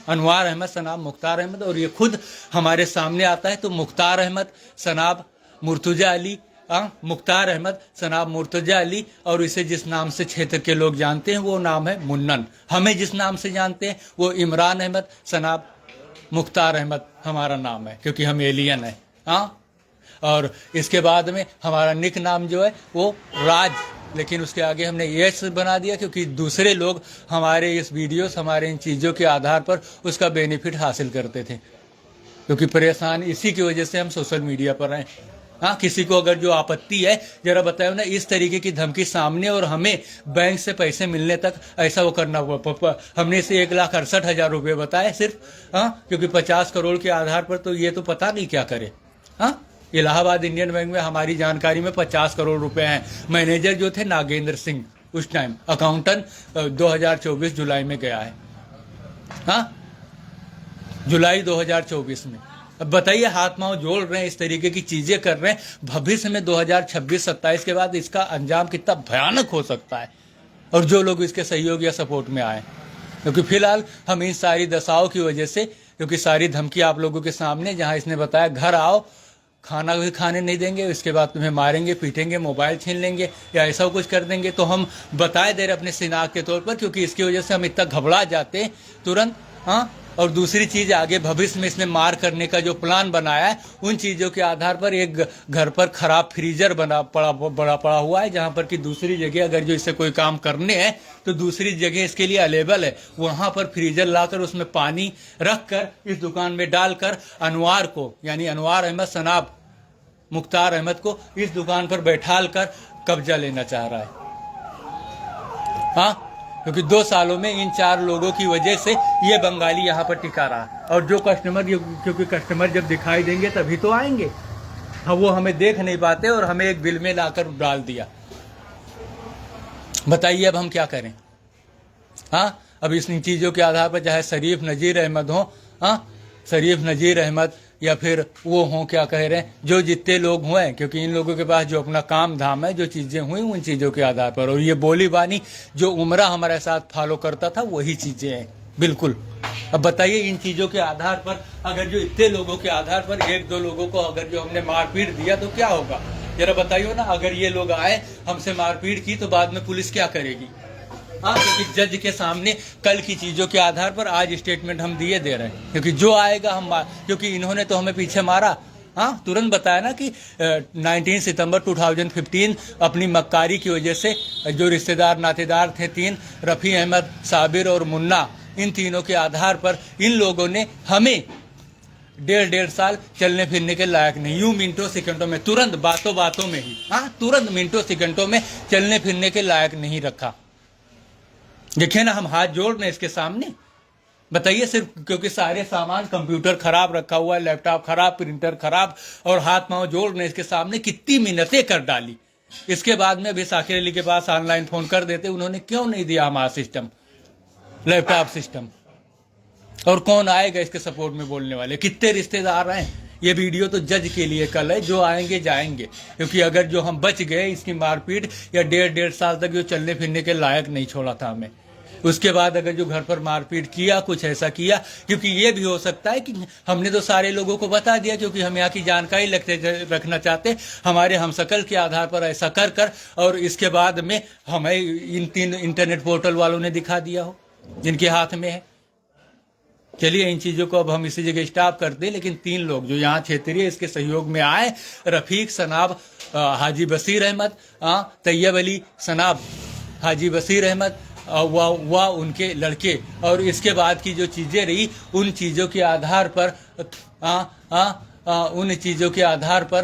अनवार अहमद सनाब मुख्तार अहमद, और ये खुद हमारे सामने आता है। तो मुख्तार अहमद सनाब मुर्तजा अली, मुख्तार अहमद सनाब मुर्तजा अली, और इसे जिस नाम से क्षेत्र के लोग जानते हैं वो नाम है मुन्नन। हमें जिस नाम से जानते हैं वो इमरान अहमद सनाब मुख्तार अहमद हमारा नाम है, क्योंकि हम एलियन हैं। और इसके बाद में हमारा निक नाम जो है वो राज, लेकिन उसके आगे हमने यस बना दिया, क्योंकि दूसरे लोग हमारे इस वीडियोस, हमारे इन चीज़ों के आधार पर उसका बेनिफिट हासिल करते थे, क्योंकि परेशान इसी की वजह से हम सोशल मीडिया पर हैं। किसी को अगर जो आपत्ति है, जरा बताओ ना, इस तरीके की धमकी सामने, और हमें बैंक से पैसे मिलने तक ऐसा वो करना हुआ। हमने इसे 1,68,000 रुपये बताए सिर्फ, क्योंकि 50 करोड़ के आधार पर तो ये तो पता नहीं क्या करे। इलाहाबाद इंडियन बैंक में हमारी जानकारी में 50 करोड़ रुपए हैं। मैनेजर जो थे नागेंद्र सिंह, उस टाइम अकाउंटेंट 2024 जुलाई में गया है, जुलाई 2024 में। अब बताइए, हाथ पांव जोड़ रहे हैं, इस तरीके की चीजें कर रहे हैं, भविष्य में 2026-27 के बाद इसका अंजाम कितना भयानक हो सकता है, और जो लोग इसके सहयोग या सपोर्ट में आए। क्योंकि फिलहाल हम इन सारी दशाओं की वजह से, क्योंकि सारी धमकी आप लोगों के सामने, जहां इसने बताया घर आओ, खाना भी खाने नहीं देंगे, उसके बाद तुम्हें मारेंगे, पीटेंगे, मोबाइल छीन लेंगे या ऐसा कुछ कर देंगे, तो हम बताए दे रहे अपने शिनाख्त के तौर पर, क्योंकि इसकी वजह से हम इतना घबरा जाते हैं तुरंत। हाँ, और दूसरी चीज़, आगे भविष्य में इसने मार करने का जो प्लान बनाया है, उन चीज़ों के आधार पर एक घर पर खराब फ्रीजर पड़ा हुआ है, जहां पर कि दूसरी जगह अगर जो इससे कोई काम करने हैं तो दूसरी जगह इसके लिए अवेलेबल है, वहां पर फ्रीजर लाकर उसमें पानी रखकर इस दुकान में डालकर अनवार को, यानी अनवार अहमद सनाब मुख्तार अहमद को इस दुकान पर बैठाल कर कब्जा लेना चाह रहा है। हाँ, क्योंकि 2 सालों में इन 4 लोगों की वजह से ये बंगाली यहाँ पर टिका रहा। और जो कस्टमर, क्योंकि कस्टमर जब दिखाई देंगे तभी तो आएंगे, हाँ, वो हमें देख नहीं पाते और हमें एक बिल में लाकर डाल दिया। बताइए अब हम क्या करें। हाँ, अब इस चीज़ों के आधार पर चाहे शरीफ नज़ीर अहमद हो, हाँ, शरीफ नज़ीर अहमद, या फिर वो हों, क्या कह रहे हैं, जो जितने लोग हुए, क्योंकि इन लोगों के पास जो अपना काम धाम है, जो चीज़ें हुई उन चीज़ों के आधार पर, और ये बोली बानी जो उम्रा हमारे साथ फॉलो करता था वही चीज़ें हैं बिल्कुल। अब बताइए इन चीज़ों के आधार पर, अगर जो इतने लोगों के आधार पर 1-2 लोगों को अगर जो हमने मारपीट दिया तो क्या होगा, जरा बताइए ना। अगर ये लोग आए, हमसे मारपीट की, तो बाद में पुलिस क्या करेगी। हाँ, क्योंकि जज के सामने कल की चीज़ों के आधार पर आज स्टेटमेंट हम दिए दे रहे हैं, क्योंकि जो आएगा हम, क्योंकि इन्होंने तो हमें पीछे मारा। हाँ, तुरंत बताया ना कि 19 सितंबर 2015 अपनी मक्कारी की वजह से जो रिश्तेदार नातेदार थे 3, रफ़ी अहमद, साबिर और मुन्ना, इन तीनों के आधार पर इन लोगों ने हमें 1.5 साल चलने फिरने के लायक नहीं, यूं मिनटों सेकंडों में, तुरंत बातों में ही, हाँ, तुरंत मिनटों सेकंडों में चलने फिरने के लायक नहीं रखा। देखिए ना, हम हाथ जोड़ रहे हैं इसके सामने। बताइए, सिर्फ क्योंकि सारे सामान, कंप्यूटर खराब रखा हुआ है, लैपटॉप खराब, प्रिंटर खराब, और हाथ पांव जोड़ रहे हैं इसके सामने, कितनी मिन्नतें कर डाली। इसके बाद में भी साकिर अली के पास ऑनलाइन फोन कर देते, उन्होंने क्यों नहीं दिया हमारा सिस्टम, लैपटॉप सिस्टम। और कौन आएगा इसके सपोर्ट में बोलने वाले, कितने रिश्तेदार हैं। ये वीडियो तो जज के लिए कल है, जो आएंगे जाएंगे, क्योंकि अगर जो हम बच गए इसकी मारपीट, या 1.5 साल तक जो चलने फिरने के लायक नहीं छोड़ा था हमें, उसके बाद अगर जो घर पर मारपीट किया, कुछ ऐसा किया, क्योंकि ये भी हो सकता है कि हमने तो सारे लोगों को बता दिया, क्योंकि हम यहाँ की जानकारी रखना चाहते, हमारे हमशक्ल के आधार पर ऐसा कर और इसके बाद में हमें इन 3 इंटरनेट पोर्टल वालों ने दिखा दिया हो जिनके हाथ में है। चलिए, इन चीज़ों को अब हम इसी जगह स्टॉप करते हैं, लेकिन 3 लोग जो यहाँ क्षेत्रीय इसके सहयोग में आए, रफ़ीक सनाब हाजी बसीर अहमद, तैयब अली सनाब हाजी बसीर अहमद, वह उनके लड़के, और इसके बाद की जो चीज़ें रही उन चीज़ों के आधार पर उन चीज़ों के आधार पर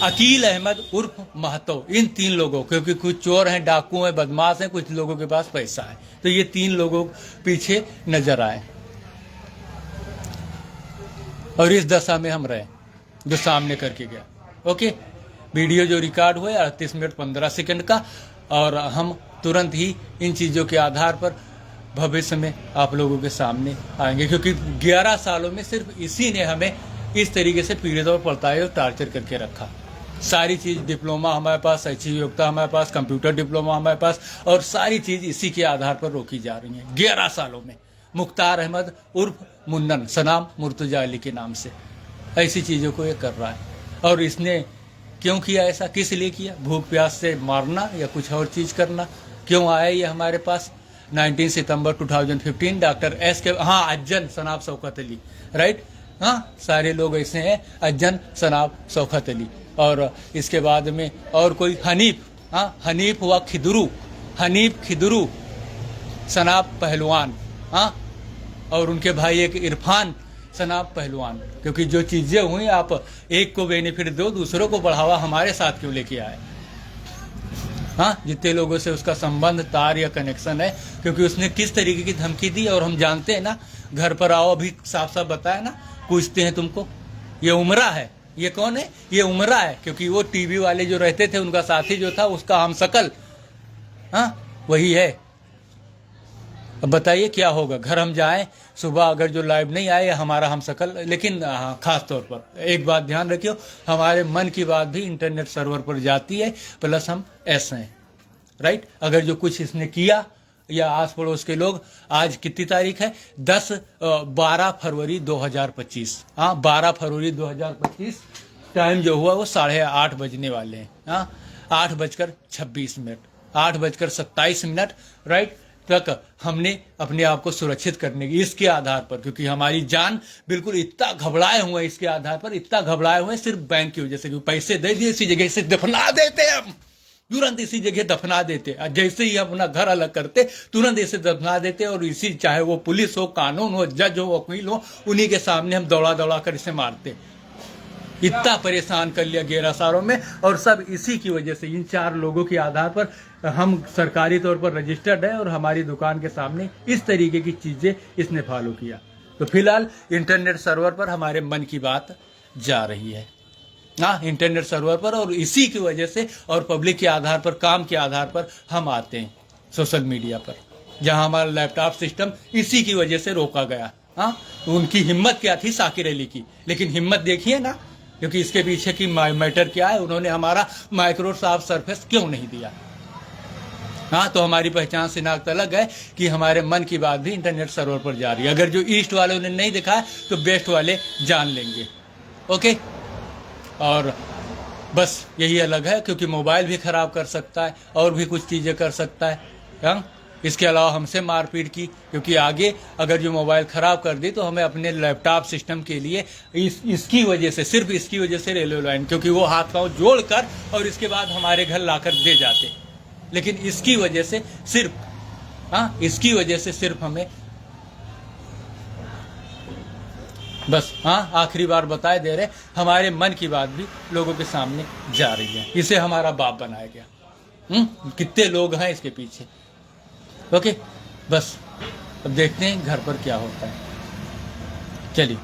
अकील अहमद उर्फ महतो, इन 3 लोगों, क्योंकि कुछ चोर हैं, डाकू हैं, बदमाश हैं, कुछ लोगों के पास पैसा है, तो ये 3 लोगों पीछे नजर आए और इस दशा में हम रहे जो सामने करके गया। ओके, वीडियो जो रिकॉर्ड हुआ 38 मिनट 15 सेकंड का, और हम तुरंत ही इन चीज़ों के आधार पर भविष्य में आप लोगों के सामने आएंगे, क्योंकि 11 सालों में सिर्फ इसी ने हमें इस तरीके से पीड़ित और पड़ताए और टार्चर करके रखा। सारी चीज़, डिप्लोमा हमारे पास, शैक्षिक योग्यता हमारे पास, कंप्यूटर डिप्लोमा हमारे पास, और सारी चीज़ इसी के आधार पर रोकी जा रही है 11 सालों में। मुख्तार अहमद उर्फ मुन्नन सनाम मुर्तजा अली के नाम से ऐसी चीज़ों को ये कर रहा है। और इसने क्यों किया ऐसा, किस लिए किया, भूख प्यास से मारना या कुछ और चीज़ करना, क्यों आया ये हमारे पास। 19 सितंबर 2015 डॉक्टर एस के, हाँ, अज्जन सनाब शौकत अली, राइट, हाँ, सारे लोग ऐसे हैं, अज्जन सनाब शौकत अली, और इसके बाद में और कोई हनीफ, हाँ, हनीफ व खिदरू, हनीफ खिदरू सनाब पहलवान, हाँ, और उनके भाई एक इरफान सनाब पहलवान। क्योंकि जो चीज़ें हुई, आप एक को बेनिफिट दो, दूसरों को बढ़ावा हमारे साथ क्यों लेके आए। हाँ, जितने लोगों से उसका संबंध, तार या कनेक्शन है, क्योंकि उसने किस तरीके की धमकी दी, और हम जानते हैं ना, घर पर आओ, अभी साफ साफ बताया ना, पूछते हैं तुमको, ये उमरा है, ये कौन है, ये उमरा है, क्योंकि वो टीवी वाले जो रहते थे उनका साथी जो था उसका हमशक्ल, हाँ, वही है। अब बताइए क्या होगा, घर हम जाएं सुबह, अगर जो लाइव नहीं आए हमारा हमशक्ल, लेकिन हाँ, खास तौर पर एक बात ध्यान रखियो, हमारे मन की बात भी इंटरनेट सर्वर पर जाती है, प्लस हम ऐसे हैं, राइट। अगर जो कुछ इसने किया या आस पड़ोस के लोग, आज कितनी तारीख है? 12 फरवरी 2025। हाँ, 12 फरवरी 2025। टाइम जो हुआ वो 8:30 बजने वाले हैं। हाँ, 8:26, 8:27, राइट, तक हमने अपने आप को सुरक्षित करने की, इसके आधार पर, क्योंकि हमारी जान बिल्कुल इतना घबराए हुए हैं, इसके आधार पर इतना घबराए हुए हैं सिर्फ बैंक की वजह से। पैसे दे दिए, इसी जगह से दफना देते हम, तुरंत इसी जगह दफना देते। जैसे ही अपना घर अलग करते तुरंत इसे दफना देते, और इसी, चाहे वो पुलिस हो, कानून हो, जज हो, वकील हो, उन्हीं के सामने हम दौड़ा दौड़ा कर इसे मारते। इतना परेशान कर लिया गेरासारों में, और सब इसी की वजह से, इन 4 लोगों के आधार पर हम सरकारी तौर पर रजिस्टर्ड है, और हमारी दुकान के सामने इस तरीके की चीजें इसने फॉलो किया। तो फिलहाल इंटरनेट सर्वर पर हमारे मन की बात जा रही है। हाँ, इंटरनेट सर्वर पर, और इसी की वजह से और पब्लिक के आधार पर, काम के आधार पर हम आते हैं सोशल मीडिया पर, जहां हमारा लैपटॉप सिस्टम इसी की वजह से रोका गया। हाँ, तो उनकी हिम्मत क्या थी साकिर अली की, लेकिन हिम्मत देखिए ना, क्योंकि इसके पीछे की मैटर क्या है, उन्होंने हमारा माइक्रोसॉफ्ट सरफेस क्यों नहीं दिया। हाँ, तो हमारी पहचान शिनाख्त अलग है कि हमारे मन की बात भी इंटरनेट सर्वर पर जा रही है। अगर जो ईस्ट वालों ने नहीं दिखा है तो वेस्ट वाले जान लेंगे। ओके, और बस यही अलग है, क्योंकि मोबाइल भी खराब कर सकता है और भी कुछ चीज़ें कर सकता है। हाँ, इसके अलावा हमसे मारपीट की, क्योंकि आगे अगर जो मोबाइल खराब कर दी तो हमें अपने लैपटॉप सिस्टम के लिए इसकी वजह से, सिर्फ इसकी वजह से रेलवे लाइन, क्योंकि वो हाथ पांव जोड़कर और इसके बाद हमारे घर लाकर दे जाते, लेकिन इसकी वजह से सिर्फ, हाँ, इसकी वजह से सिर्फ हमें, बस, हाँ, आखिरी बार बताए दे रहे, हमारे मन की बात भी लोगों के सामने जा रही है। इसे हमारा बाप बनाया गया। कितने लोग हैं इसके पीछे। ओके, बस अब देखते हैं घर पर क्या होता है। चलिए।